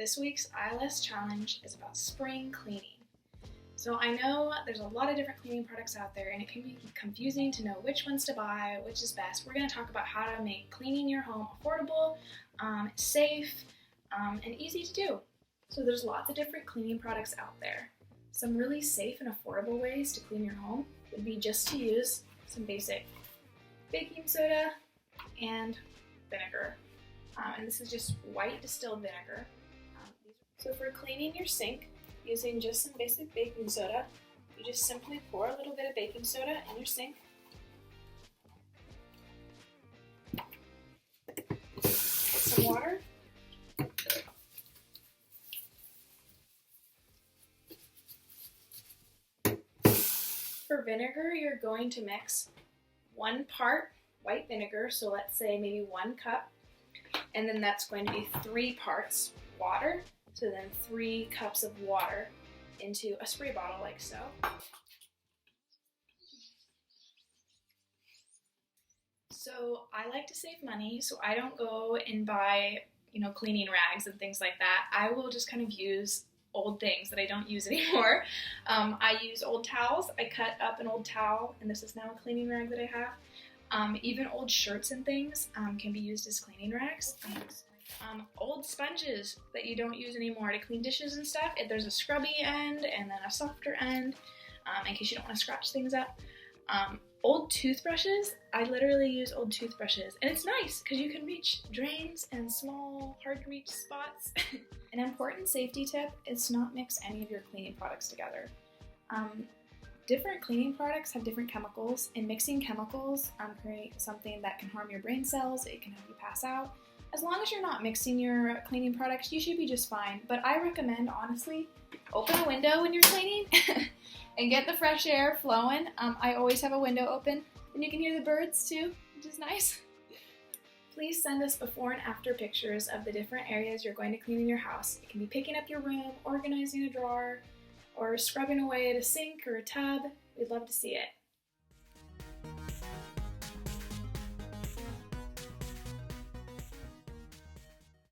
This week's ILS challenge is about spring cleaning. So I know there's a lot of different cleaning products out there and it can be confusing to know which ones to buy, which is best. We're going to talk about how to make cleaning your home affordable, safe, and easy to do. So there's lots of different cleaning products out there. Some really safe and affordable ways to clean your home would be just to use some basic baking soda and vinegar. And this is just white distilled vinegar. So for cleaning your sink, using just some basic baking soda, you just simply pour a little bit of baking soda in your sink. Some water. For vinegar, you're going to mix 1 part white vinegar, so let's say maybe 1 cup, and then that's going to be 3 parts water, so then 3 cups of water into a spray bottle like so. So I like to save money, so I don't go and buy, cleaning rags and things like that. I will just kind of use old things that I don't use anymore. I use old towels. I cut up an old towel, and this is now a cleaning rag that I have. Even old shirts and things can be used as cleaning rags. Old sponges that you don't use anymore to clean dishes and stuff. There's a scrubby end and then a softer end in case you don't want to scratch things up. Old toothbrushes, I literally use old toothbrushes, and it's nice because you can reach drains and small, hard to reach spots. An important safety tip is to not mix any of your cleaning products together. Different cleaning products have different chemicals, and mixing chemicals create something that can harm your brain cells. It can have you pass out. As long as you're not mixing your cleaning products, you should be just fine. But I recommend, honestly, open a window when you're cleaning and get the fresh air flowing. I always have a window open, and you can hear the birds too, which is nice. Please send us before and after pictures of the different areas you're going to clean in your house. It can be picking up your room, organizing a drawer, or scrubbing away at a sink or a tub. We'd love to see it.